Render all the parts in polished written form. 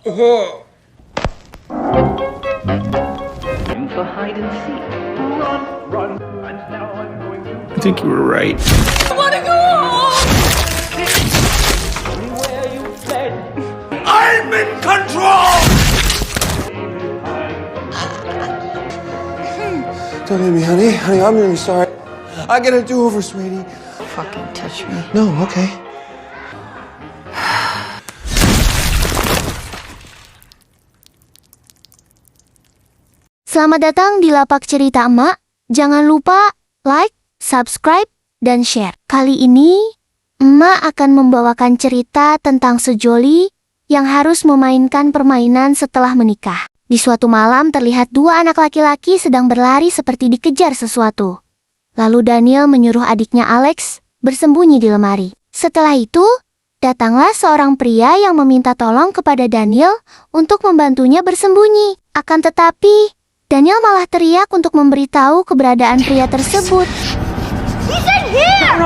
For hide and seek. Run, run. And now I'm going to. I think you were right. I wanna go home! Where you fled. I'm in control! Don't hit me, honey. Honey, I'm really sorry. I get a do-over, sweetie. Fucking touch me. No, okay. Selamat datang di Lapak Cerita Emak. Jangan lupa like, subscribe, dan share. Kali ini, Emak akan membawakan cerita tentang sejoli yang harus memainkan permainan setelah menikah. Di suatu malam terlihat dua anak laki-laki sedang berlari seperti dikejar sesuatu. Lalu Daniel menyuruh adiknya Alex bersembunyi di lemari. Setelah itu, datanglah seorang pria yang meminta tolong kepada Daniel untuk membantunya bersembunyi. Akan tetapi, Daniel malah teriak untuk memberitahu keberadaan pria tersebut. He's in here!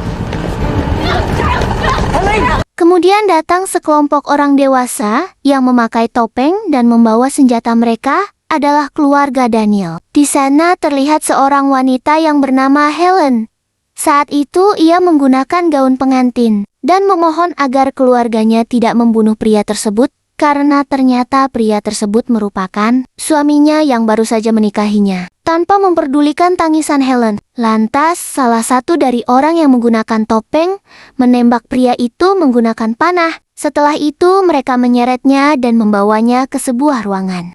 Kemudian datang sekelompok orang dewasa yang memakai topeng dan membawa senjata. Mereka adalah keluarga Daniel. Di sana terlihat seorang wanita yang bernama Helen. Saat itu ia menggunakan gaun pengantin dan memohon agar keluarganya tidak membunuh pria tersebut, karena ternyata pria tersebut merupakan suaminya yang baru saja menikahinya. Tanpa memperdulikan tangisan Helen, lantas salah satu dari orang yang menggunakan topeng menembak pria itu menggunakan panah. Setelah itu mereka menyeretnya dan membawanya ke sebuah ruangan.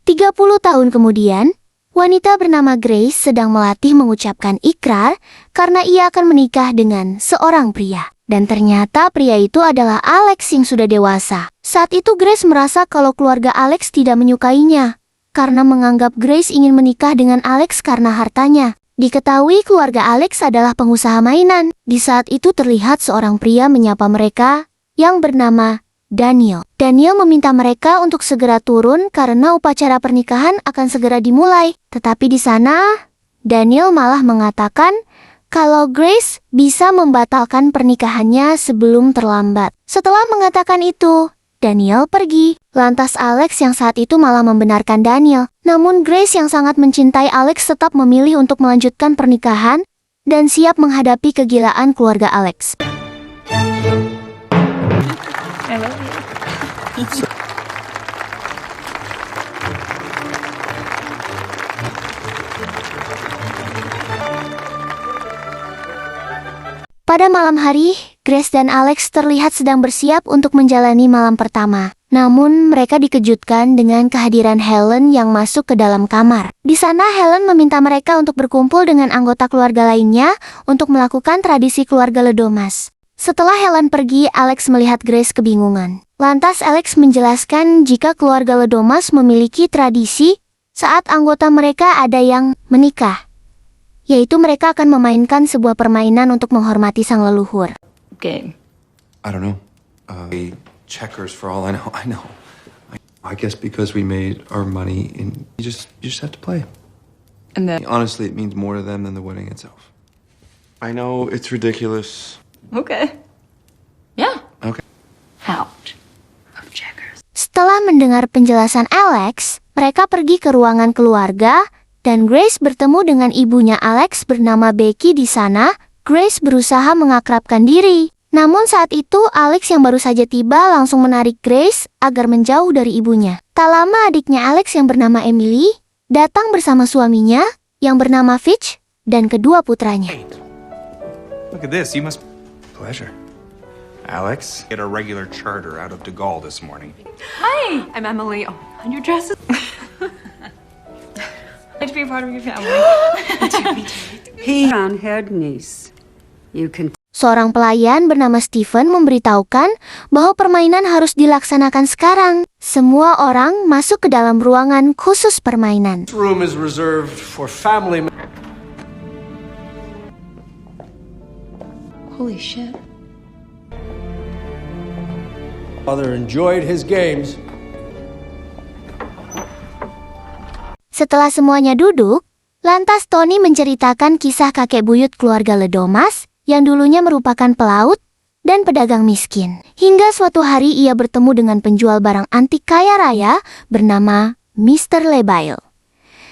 30 tahun kemudian, wanita bernama Grace sedang melatih mengucapkan ikrar karena ia akan menikah dengan seorang pria. Dan ternyata pria itu adalah Alex yang sudah dewasa. Saat itu Grace merasa kalau keluarga Alex tidak menyukainya, karena menganggap Grace ingin menikah dengan Alex karena hartanya. Diketahui keluarga Alex adalah pengusaha mainan. Di saat itu terlihat seorang pria menyapa mereka yang bernama Daniel. Daniel meminta mereka untuk segera turun karena upacara pernikahan akan segera dimulai. Tetapi di sana, Daniel malah mengatakan kalau Grace bisa membatalkan pernikahannya sebelum terlambat. Setelah mengatakan itu, Daniel pergi. Lantas Alex yang saat itu malah membenarkan Daniel. Namun Grace yang sangat mencintai Alex tetap memilih untuk melanjutkan pernikahan dan siap menghadapi kegilaan keluarga Alex. I love you. Pada malam hari, Grace dan Alex terlihat sedang bersiap untuk menjalani malam pertama. Namun, mereka dikejutkan dengan kehadiran Helen yang masuk ke dalam kamar. Di sana, Helen meminta mereka untuk berkumpul dengan anggota keluarga lainnya untuk melakukan tradisi keluarga Ledomas. Setelah Helen pergi, Alex melihat Grace kebingungan. Lantas, Alex menjelaskan jika keluarga Ledomas memiliki tradisi saat anggota mereka ada yang menikah, yaitu mereka akan memainkan sebuah permainan untuk menghormati sang leluhur. Game. I don't know. Checkers for all I know. I guess because we made our money and you just have to play. And then... Honestly, it means more to them than the wedding itself. I know it's ridiculous. Okay. Yeah. Okay. Out of checkers. Setelah mendengar penjelasan Alex, mereka pergi ke ruangan keluarga dan Grace bertemu dengan ibunya Alex bernama Becky. Di sana, Grace berusaha mengakrabkan diri. Namun saat itu Alex yang baru saja tiba langsung menarik Grace agar menjauh dari ibunya. Tak lama adiknya Alex yang bernama Emily datang bersama suaminya yang bernama Fitch dan kedua putranya. Look at this, you must... Pleasure. Alex? Get a regular charter out of De Gaulle this morning. Hi, I'm Emily. Oh, and your dress is... I'd like to be a part of your family. He brown-haired niece. You can... Seorang pelayan bernama Stephen memberitahukan bahwa permainan harus dilaksanakan sekarang. Semua orang masuk ke dalam ruangan khusus permainan. This room is reserved for family. Holy shit. Father enjoyed his games. Setelah semuanya duduk, lantas Tony menceritakan kisah kakek buyut keluarga Ledomas yang dulunya merupakan pelaut dan pedagang miskin. Hingga suatu hari ia bertemu dengan penjual barang antik kaya raya bernama Mr. Lebail.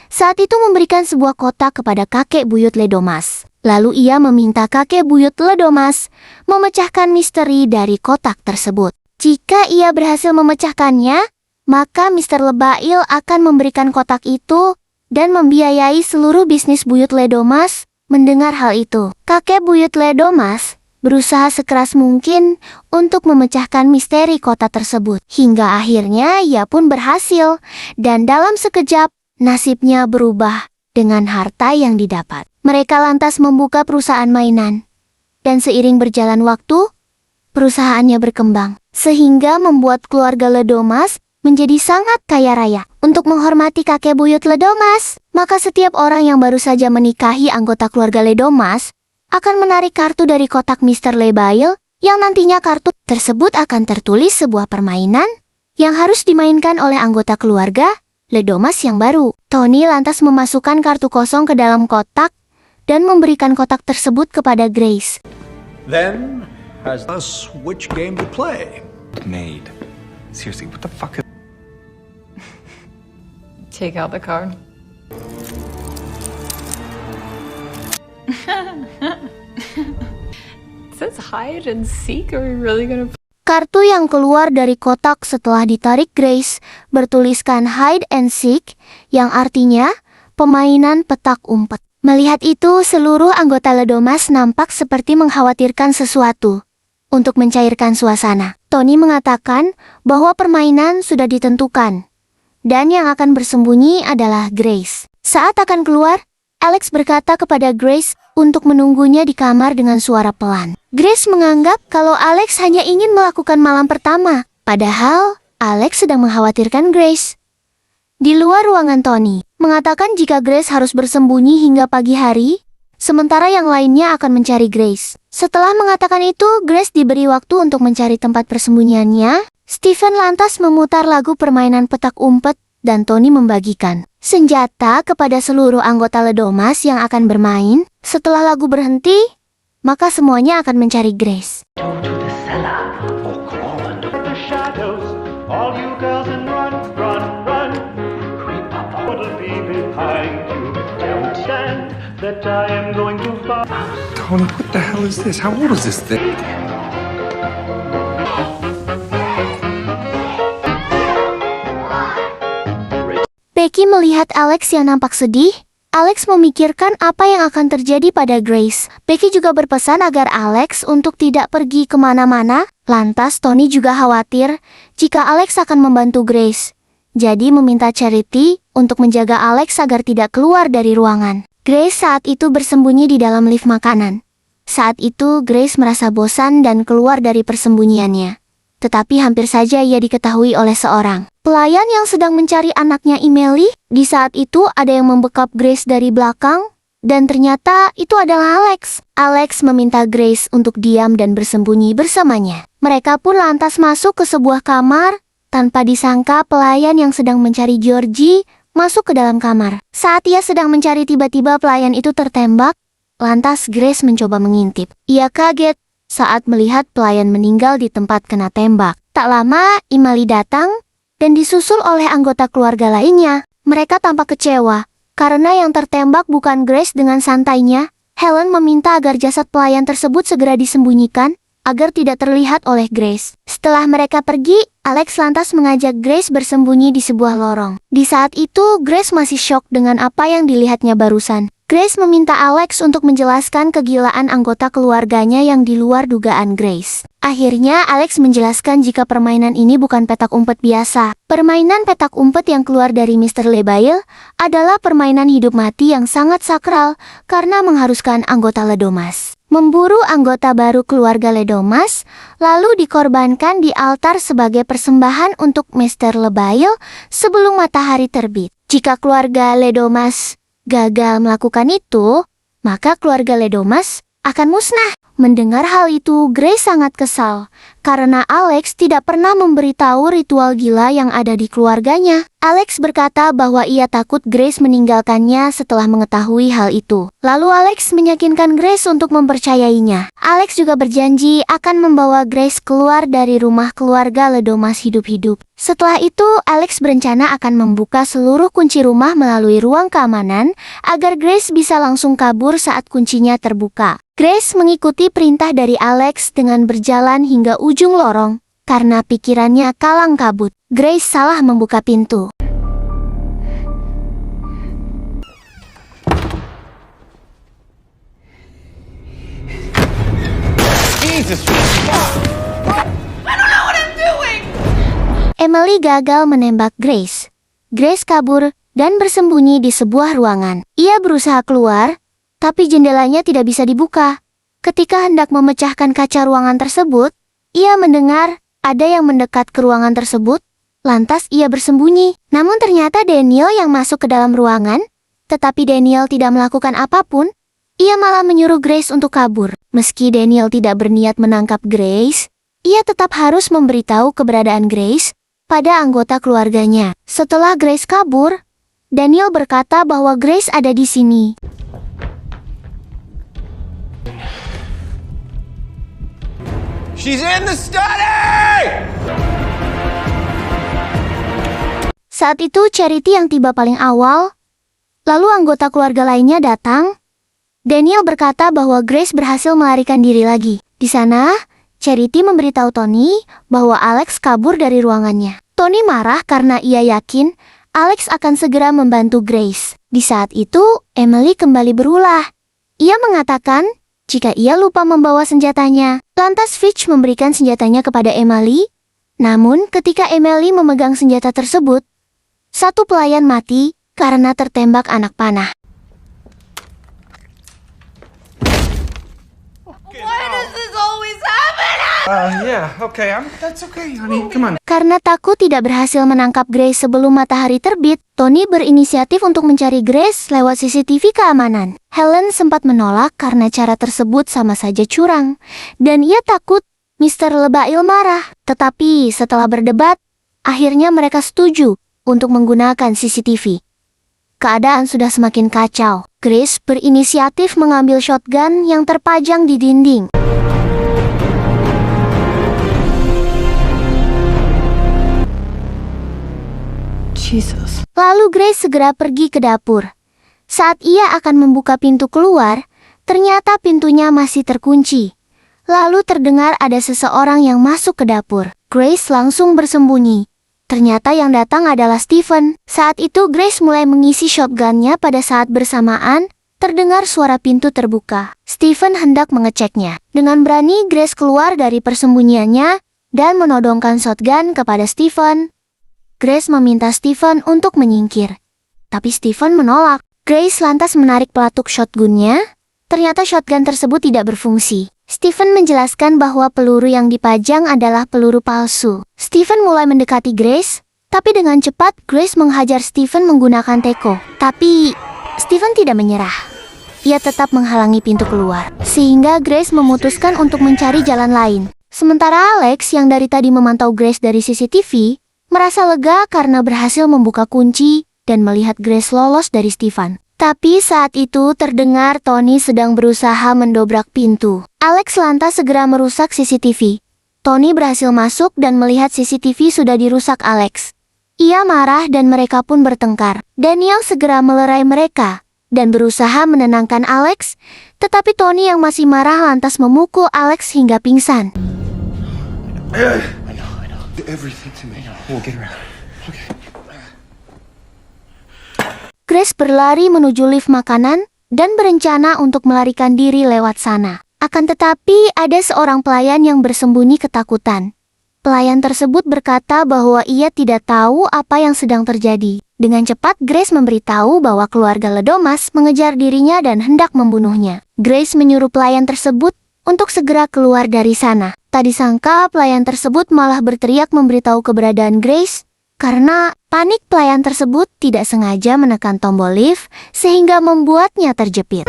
Saat itu memberikan sebuah kotak kepada kakek buyut Ledomas. Lalu ia meminta kakek buyut Ledomas memecahkan misteri dari kotak tersebut. Jika ia berhasil memecahkannya, maka Mr. Lebail akan memberikan kotak itu dan membiayai seluruh bisnis buyut Ledomas. Mendengar hal itu, kakek buyut Ledomas berusaha sekeras mungkin untuk memecahkan misteri kota tersebut. Hingga akhirnya ia pun berhasil, dan dalam sekejap nasibnya berubah dengan harta yang didapat. Mereka lantas membuka perusahaan mainan, dan seiring berjalan waktu, perusahaannya berkembang, sehingga membuat keluarga Ledomas menjadi sangat kaya raya. Untuk menghormati kakek buyut Ledomas, maka setiap orang yang baru saja menikahi anggota keluarga Ledomas akan menarik kartu dari kotak Mr. Lebail, yang nantinya kartu tersebut akan tertulis sebuah permainan yang harus dimainkan oleh anggota keluarga Ledomas yang baru. Tony lantas memasukkan kartu kosong ke dalam kotak dan memberikan kotak tersebut kepada Grace. Then, has us which game to play. Made. Seriously, what the fuck is... Take out the card. It says hide and seek. Are we really gonna... Kartu yang keluar dari kotak setelah ditarik Grace bertuliskan hide and seek, yang artinya pemainan petak umpet. Melihat itu, seluruh anggota Ledomas nampak seperti mengkhawatirkan sesuatu. Untuk mencairkan suasana, Tony mengatakan bahwa permainan sudah ditentukan, dan yang akan bersembunyi adalah Grace. Saat akan keluar, Alex berkata kepada Grace untuk menunggunya di kamar dengan suara pelan. Grace menganggap kalau Alex hanya ingin melakukan malam pertama, padahal Alex sedang mengkhawatirkan Grace. Di luar ruangan, Tony mengatakan jika Grace harus bersembunyi hingga pagi hari, sementara yang lainnya akan mencari Grace. Setelah mengatakan itu, Grace diberi waktu untuk mencari tempat persembunyiannya. Stephen lantas memutar lagu permainan petak umpet dan Tony membagikan senjata kepada seluruh anggota Ledomas yang akan bermain. Setelah lagu berhenti, maka semuanya akan mencari Grace. Go to the cellar or crawl under the shadows. All you girls and run, run, run. Creep up, what'll be behind you. Don't stand that I am going to find. Tony, what the hell is this? How old is this thing? Becky melihat Alex yang nampak sedih. Alex memikirkan apa yang akan terjadi pada Grace. Becky juga berpesan agar Alex untuk tidak pergi kemana-mana. Lantas Tony juga khawatir jika Alex akan membantu Grace. Jadi meminta Charity untuk menjaga Alex agar tidak keluar dari ruangan. Grace saat itu bersembunyi di dalam lift makanan. Saat itu Grace merasa bosan dan keluar dari persembunyiannya. Tetapi hampir saja ia diketahui oleh seorang pelayan yang sedang mencari anaknya Emily. Di saat itu ada yang membekap Grace dari belakang, dan ternyata itu adalah Alex. Alex meminta Grace untuk diam dan bersembunyi bersamanya. Mereka pun lantas masuk ke sebuah kamar, tanpa disangka pelayan yang sedang mencari Georgie masuk ke dalam kamar. Saat ia sedang mencari, tiba-tiba pelayan itu tertembak. Lantas Grace mencoba mengintip. Ia kaget saat melihat pelayan meninggal di tempat kena tembak. Tak lama, Emily datang dan disusul oleh anggota keluarga lainnya. Mereka tampak kecewa karena yang tertembak bukan Grace. Dengan santainya, Helen meminta agar jasad pelayan tersebut segera disembunyikan agar tidak terlihat oleh Grace. Setelah mereka pergi, Alex lantas mengajak Grace bersembunyi di sebuah lorong. Di saat itu, Grace masih syok dengan apa yang dilihatnya barusan. Grace meminta Alex untuk menjelaskan kegilaan anggota keluarganya yang di luar dugaan Grace. Akhirnya Alex menjelaskan jika permainan ini bukan petak umpet biasa. Permainan petak umpet yang keluar dari Mr. Lebail adalah permainan hidup mati yang sangat sakral karena mengharuskan anggota Ledomas memburu anggota baru keluarga Ledomas, lalu dikorbankan di altar sebagai persembahan untuk Mr. Lebail sebelum matahari terbit. Jika keluarga Ledomas gagal melakukan itu, maka keluarga Ledomas akan musnah. Mendengar hal itu, Grace sangat kesal karena Alex tidak pernah memberitahu ritual gila yang ada di keluarganya. Alex berkata bahwa ia takut Grace meninggalkannya setelah mengetahui hal itu. Lalu Alex meyakinkan Grace untuk mempercayainya. Alex juga berjanji akan membawa Grace keluar dari rumah keluarga Ledomas hidup-hidup. Setelah itu, Alex berencana akan membuka seluruh kunci rumah melalui ruang keamanan agar Grace bisa langsung kabur saat kuncinya terbuka. Grace mengikuti perintah dari Alex dengan berjalan hingga ujung lorong. Karena pikirannya kalang kabut, Grace salah membuka pintu. Emily gagal menembak Grace. Grace kabur dan bersembunyi di sebuah ruangan. Ia berusaha keluar, tapi jendelanya tidak bisa dibuka. Ketika hendak memecahkan kaca ruangan tersebut, ia mendengar ada yang mendekat ke ruangan tersebut. Lantas ia bersembunyi. Namun ternyata Daniel yang masuk ke dalam ruangan. Tetapi Daniel tidak melakukan apapun. Ia malah menyuruh Grace untuk kabur. Meski Daniel tidak berniat menangkap Grace, ia tetap harus memberitahu keberadaan Grace pada anggota keluarganya. Setelah Grace kabur, Daniel berkata bahwa Grace ada di sini. She's in the study! Saat itu Charity yang tiba paling awal, lalu anggota keluarga lainnya datang. Daniel berkata bahwa Grace berhasil melarikan diri lagi. Di sana, Charity memberitahu Tony bahwa Alex kabur dari ruangannya. Tony marah karena ia yakin Alex akan segera membantu Grace. Di saat itu, Emily kembali berulah. Ia mengatakan jika ia lupa membawa senjatanya. Lantas Fitch memberikan senjatanya kepada Emily. Namun ketika Emily memegang senjata tersebut, satu pelayan mati karena tertembak anak panah. That's okay, honey. Come on. Karena takut tidak berhasil menangkap Grace sebelum matahari terbit, Tony berinisiatif untuk mencari Grace lewat CCTV keamanan. Helen sempat menolak karena cara tersebut sama saja curang, dan ia takut Mr. Lebail marah. Tetapi setelah berdebat, akhirnya mereka setuju untuk menggunakan CCTV. Keadaan sudah semakin kacau. Grace berinisiatif mengambil shotgun yang terpajang di dinding. Jesus. Lalu Grace segera pergi ke dapur. Saat ia akan membuka pintu keluar, ternyata pintunya masih terkunci. Lalu terdengar ada seseorang yang masuk ke dapur. Grace langsung bersembunyi. Ternyata yang datang adalah Stephen. Saat itu Grace mulai mengisi shotgunnya. Pada saat bersamaan, terdengar suara pintu terbuka. Stephen hendak mengeceknya. Dengan berani Grace keluar dari persembunyiannya dan menodongkan shotgun kepada Stephen. Grace meminta Stephen untuk menyingkir. Tapi Stephen menolak. Grace lantas menarik pelatuk shotgunnya. Ternyata shotgun tersebut tidak berfungsi. Stephen menjelaskan bahwa peluru yang dipajang adalah peluru palsu. Stephen mulai mendekati Grace, tapi dengan cepat Grace menghajar Stephen menggunakan teko. Tapi Stephen tidak menyerah. Ia tetap menghalangi pintu keluar, sehingga Grace memutuskan untuk mencari jalan lain. Sementara Alex yang dari tadi memantau Grace dari CCTV, merasa lega karena berhasil membuka kunci dan melihat Grace lolos dari Stephen. Tapi saat itu terdengar Tony sedang berusaha mendobrak pintu. Alex lantas segera merusak CCTV. Tony berhasil masuk dan melihat CCTV sudah dirusak Alex. Ia marah dan mereka pun bertengkar. Daniel segera melerai mereka dan berusaha menenangkan Alex, tetapi Tony yang masih marah lantas memukul Alex hingga pingsan. Everything to me. We'll get around. Okay. Grace berlari menuju lift makanan dan berencana untuk melarikan diri lewat sana. Akan tetapi ada seorang pelayan yang bersembunyi ketakutan. Pelayan tersebut berkata bahwa ia tidak tahu apa yang sedang terjadi. Dengan cepat Grace memberitahu bahwa keluarga Ledomas mengejar dirinya dan hendak membunuhnya. Grace menyuruh pelayan tersebut untuk segera keluar dari sana. Tak disangka pelayan tersebut malah berteriak memberitahu keberadaan Grace. Karena panik pelayan tersebut tidak sengaja menekan tombol lift sehingga membuatnya terjepit.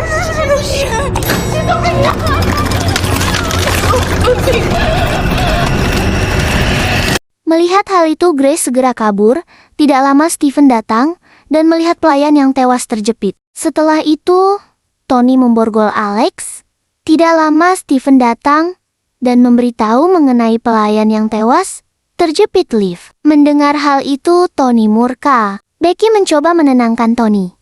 Melihat hal itu, Grace segera kabur. Tidak lama Steven datang dan melihat pelayan yang tewas terjepit. Setelah itu, Tony memborgol Alex. Tidak lama Steven datang dan memberitahu mengenai pelayan yang tewas terjepit lift. Mendengar hal itu, Tony murka. Becky mencoba menenangkan Tony.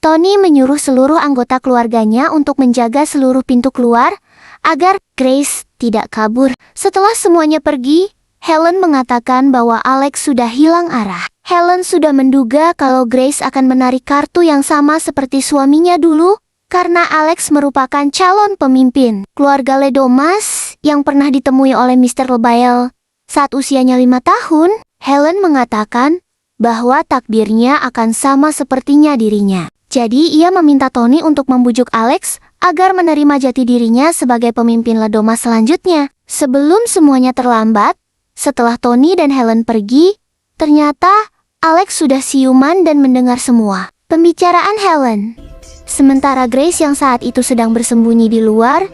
Tony menyuruh seluruh anggota keluarganya untuk menjaga seluruh pintu keluar agar Grace tidak kabur. Setelah semuanya pergi, Helen mengatakan bahwa Alex sudah hilang arah. Helen sudah menduga kalau Grace akan menarik kartu yang sama seperti suaminya dulu, karena Alex merupakan calon pemimpin keluarga Ledomas yang pernah ditemui oleh Mr. Lebail saat usianya 5 tahun. Helen mengatakan bahwa takdirnya akan sama sepertinya dirinya. Jadi ia meminta Tony untuk membujuk Alex agar menerima jati dirinya sebagai pemimpin Ledomas selanjutnya. Sebelum semuanya terlambat, setelah Tony dan Helen pergi, ternyata Alex sudah siuman dan mendengar semua pembicaraan Helen. Sementara Grace yang saat itu sedang bersembunyi di luar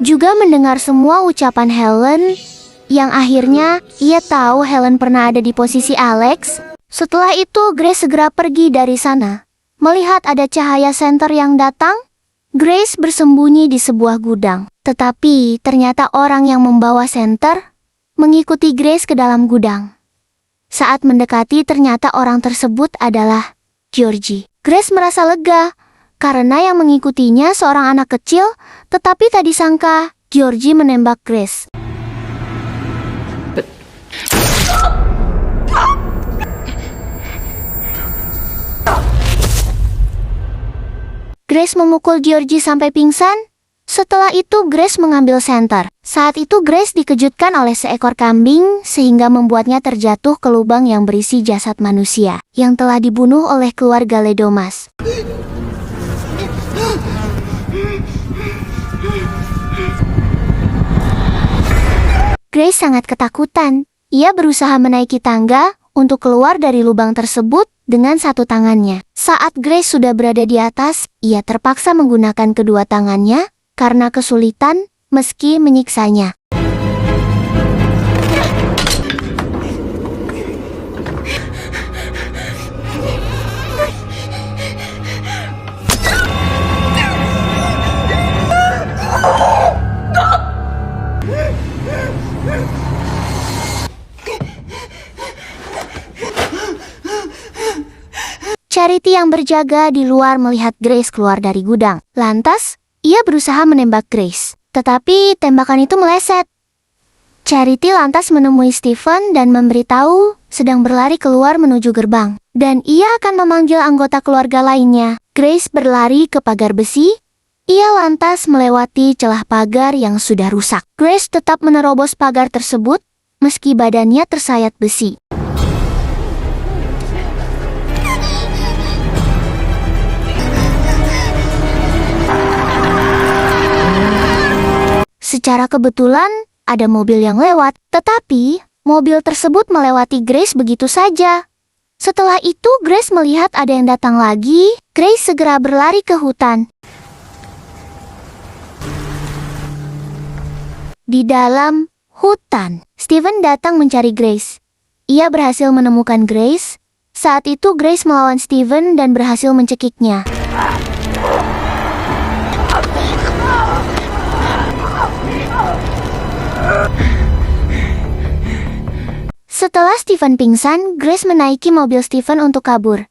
juga mendengar semua ucapan Helen, yang akhirnya ia tahu Helen pernah ada di posisi Alex. Setelah itu Grace segera pergi dari sana. Melihat ada cahaya senter yang datang, Grace bersembunyi di sebuah gudang. Tetapi ternyata orang yang membawa senter mengikuti Grace ke dalam gudang. Saat mendekati, ternyata orang tersebut adalah Georgie. Grace merasa lega karena yang mengikutinya seorang anak kecil, tetapi tak disangka Georgie menembak Grace. Grace memukul Georgie sampai pingsan. Setelah itu Grace mengambil senter. Saat itu Grace dikejutkan oleh seekor kambing sehingga membuatnya terjatuh ke lubang yang berisi jasad manusia yang telah dibunuh oleh keluarga Ledomas. Grace sangat ketakutan. Ia berusaha menaiki tangga untuk keluar dari lubang tersebut dengan satu tangannya. Saat Grace sudah berada di atas, ia terpaksa menggunakan kedua tangannya karena kesulitan meski menyiksanya. Charity yang berjaga di luar melihat Grace keluar dari gudang. Lantas, ia berusaha menembak Grace, tetapi tembakan itu meleset. Charity lantas menemui Steven dan memberitahu sedang berlari keluar menuju gerbang, dan ia akan memanggil anggota keluarga lainnya. Grace berlari ke pagar besi. Ia lantas melewati celah pagar yang sudah rusak. Grace tetap menerobos pagar tersebut meski badannya tersayat besi. Secara kebetulan, ada mobil yang lewat, tetapi mobil tersebut melewati Grace begitu saja. Setelah itu, Grace melihat ada yang datang lagi. Grace segera berlari ke hutan. Di dalam hutan, Steven datang mencari Grace. Ia berhasil menemukan Grace. Saat itu, Grace melawan Steven dan berhasil mencekiknya. Setelah Steven pingsan, Grace menaiki mobil Steven untuk kabur.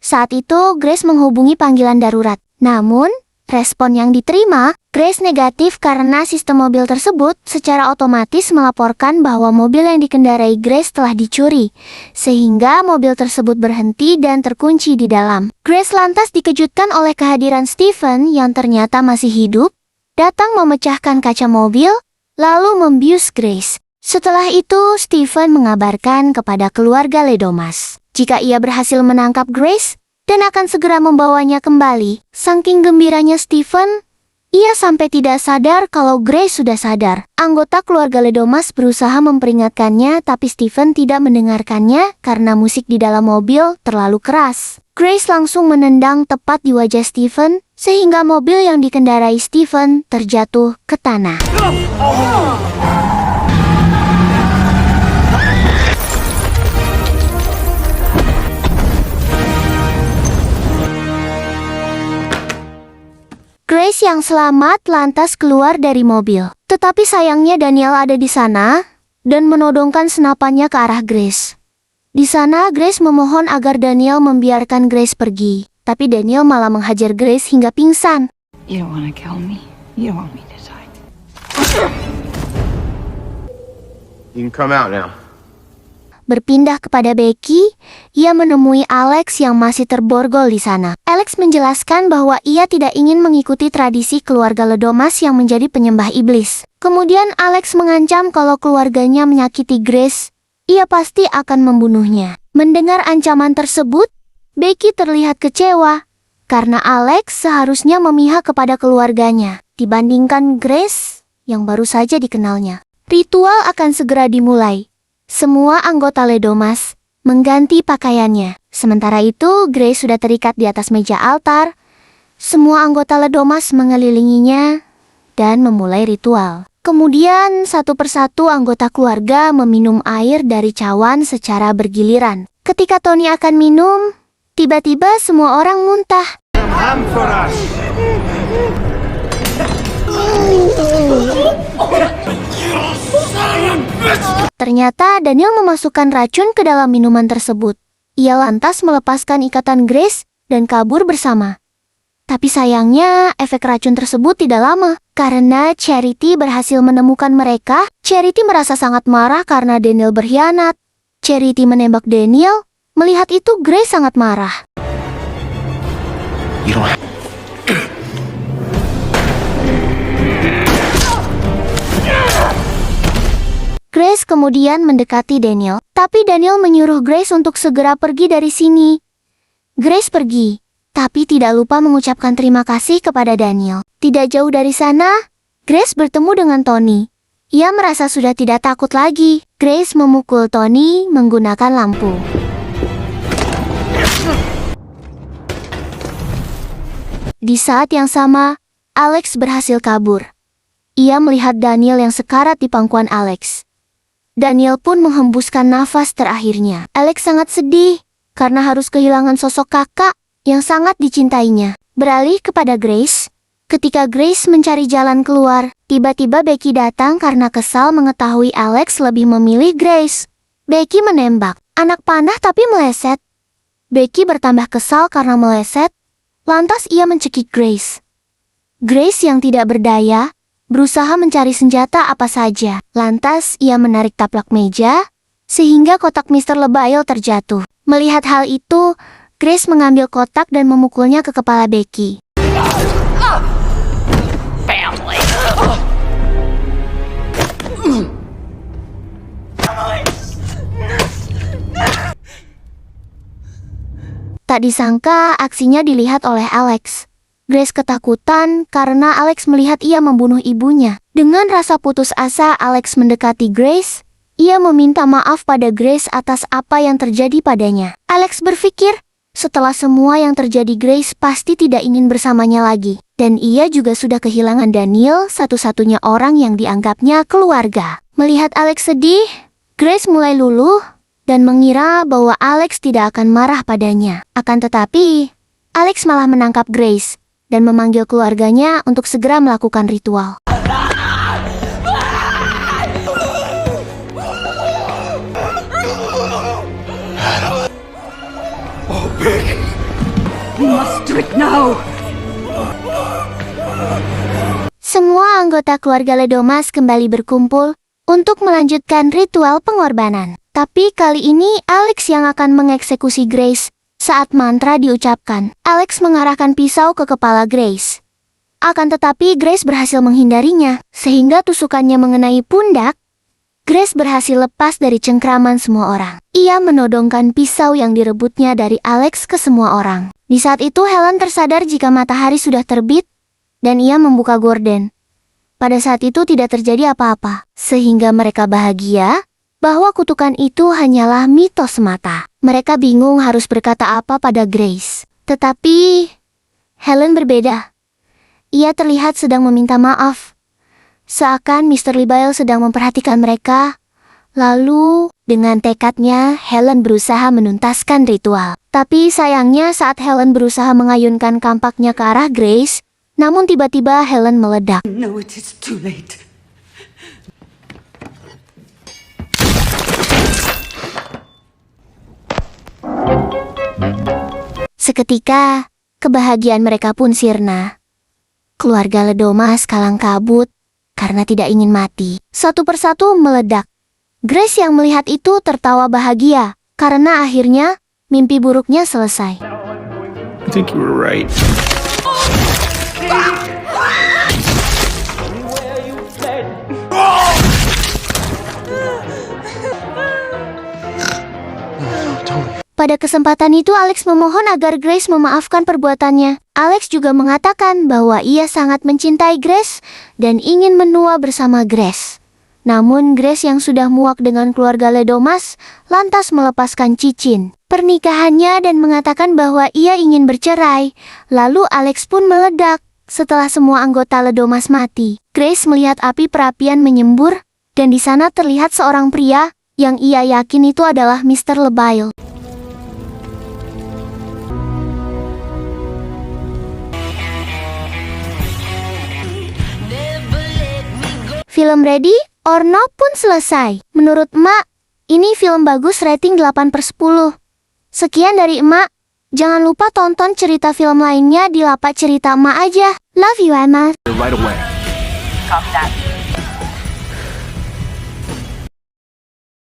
Saat itu, Grace menghubungi panggilan darurat. Namun, respon yang diterima, Grace negatif karena sistem mobil tersebut secara otomatis melaporkan bahwa mobil yang dikendarai Grace telah dicuri, sehingga mobil tersebut berhenti dan terkunci di dalam. Grace lantas dikejutkan oleh kehadiran Steven yang ternyata masih hidup, datang memecahkan kaca mobil, lalu membius Grace. Setelah itu, Steven mengabarkan kepada keluarga Ledomas jika ia berhasil menangkap Grace dan akan segera membawanya kembali. Saking gembiranya Steven, ia sampai tidak sadar kalau Grace sudah sadar. Anggota keluarga Ledomas berusaha memperingatkannya, tapi Steven tidak mendengarkannya karena musik di dalam mobil terlalu keras. Grace langsung menendang tepat di wajah Steven, sehingga mobil yang dikendarai Steven terjatuh ke tanah. Grace yang selamat lantas keluar dari mobil. Tetapi sayangnya Daniel ada di sana dan menodongkan senapannya ke arah Grace. Di sana Grace memohon agar Daniel membiarkan Grace pergi. Tapi Daniel malah menghajar Grace hingga pingsan. You don't want to kill me. You don't want me to die. You can come out now. Berpindah kepada Becky, ia menemui Alex yang masih terborgol di sana. Alex menjelaskan bahwa ia tidak ingin mengikuti tradisi keluarga Ledomas yang menjadi penyembah iblis. Kemudian Alex mengancam kalau keluarganya menyakiti Grace, ia pasti akan membunuhnya. Mendengar ancaman tersebut, Becky terlihat kecewa karena Alex seharusnya memihak kepada keluarganya dibandingkan Grace yang baru saja dikenalnya. Ritual akan segera dimulai. Semua anggota Ledomas mengganti pakaiannya. Sementara itu, Grace sudah terikat di atas meja altar. Semua anggota Ledomas mengelilinginya dan memulai ritual. Kemudian, satu persatu anggota keluarga meminum air dari cawan secara bergiliran. Ketika Tony akan minum, tiba-tiba semua orang muntah. Ternyata Daniel memasukkan racun ke dalam minuman tersebut. Ia lantas melepaskan ikatan Grace dan kabur bersama. Tapi sayangnya efek racun tersebut tidak lama. Karena Charity berhasil menemukan mereka, Charity merasa sangat marah karena Daniel berkhianat. Charity menembak Daniel. Melihat itu Grace sangat marah. Grace kemudian mendekati Daniel, tapi Daniel menyuruh Grace untuk segera pergi dari sini. Grace pergi, tapi tidak lupa mengucapkan terima kasih kepada Daniel. Tidak jauh dari sana, Grace bertemu dengan Tony. Ia merasa sudah tidak takut lagi. Grace memukul Tony menggunakan lampu. Di saat yang sama, Alex berhasil kabur. Ia melihat Daniel yang sekarat di pangkuan Alex. Daniel pun menghembuskan nafas terakhirnya. Alex sangat sedih karena harus kehilangan sosok kakak yang sangat dicintainya. Beralih kepada Grace. Ketika Grace mencari jalan keluar, tiba-tiba Becky datang karena kesal mengetahui Alex lebih memilih Grace. Becky menembak. Anak panah tapi meleset. Becky bertambah kesal karena meleset. Lantas ia mencekik Grace. Grace yang tidak berdaya berusaha mencari senjata apa saja. Lantas ia menarik taplak meja, sehingga kotak Mr. Lebail terjatuh. Melihat hal itu, Grace mengambil kotak dan memukulnya ke kepala Becky. Tak disangka aksinya dilihat oleh Alex. Grace ketakutan karena Alex melihat ia membunuh ibunya. Dengan rasa putus asa, Alex mendekati Grace. Ia meminta maaf pada Grace atas apa yang terjadi padanya. Alex berpikir, setelah semua yang terjadi Grace pasti tidak ingin bersamanya lagi. Dan ia juga sudah kehilangan Daniel, satu-satunya orang yang dianggapnya keluarga. Melihat Alex sedih, Grace mulai luluh dan mengira bahwa Alex tidak akan marah padanya. Akan tetapi, Alex malah menangkap Grace dan memanggil keluarganya untuk segera melakukan ritual. We must do it now. Semua anggota keluarga Ledomas kembali berkumpul untuk melanjutkan ritual pengorbanan. Tapi kali ini Alex yang akan mengeksekusi Grace. Saat mantra diucapkan, Alex mengarahkan pisau ke kepala Grace. Akan tetapi Grace berhasil menghindarinya, sehingga tusukannya mengenai pundak. Grace berhasil lepas dari cengkraman semua orang. Ia menodongkan pisau yang direbutnya dari Alex ke semua orang. Di saat itu Helen tersadar jika matahari sudah terbit, dan ia membuka gorden. Pada saat itu tidak terjadi apa-apa, sehingga mereka bahagia bahwa kutukan itu hanyalah mitos semata. Mereka bingung harus berkata apa pada Grace. Tetapi Helen berbeda. Ia terlihat sedang meminta maaf. Seakan Mr. Lebail sedang memperhatikan mereka. Lalu dengan tekadnya Helen berusaha menuntaskan ritual. Tapi sayangnya saat Helen berusaha mengayunkan kampaknya ke arah Grace, Namun tiba-tiba Helen meledak. No, it is too late. Seketika, kebahagiaan mereka pun sirna. Keluarga Ledomas kalang kabut karena tidak ingin mati. Satu persatu meledak. Grace yang melihat itu tertawa bahagia karena akhirnya mimpi buruknya selesai. I think you were right. Pada kesempatan itu Alex memohon agar Grace memaafkan perbuatannya. Alex juga mengatakan bahwa ia sangat mencintai Grace dan ingin menua bersama Grace. Namun Grace yang sudah muak dengan keluarga Ledomas lantas melepaskan cincin pernikahannya dan mengatakan bahwa ia ingin bercerai. Lalu Alex pun meledak. Setelah semua anggota Ledomas mati, Grace melihat api perapian menyembur dan di sana terlihat seorang pria yang ia yakin itu adalah Mr. Lebile. Film Ready or Not pun selesai. Menurut emak, ini film bagus, rating 8/10. Sekian dari emak. Jangan lupa tonton cerita film lainnya di lapak cerita emak aja. Love you, Emma. Right away. Copy that.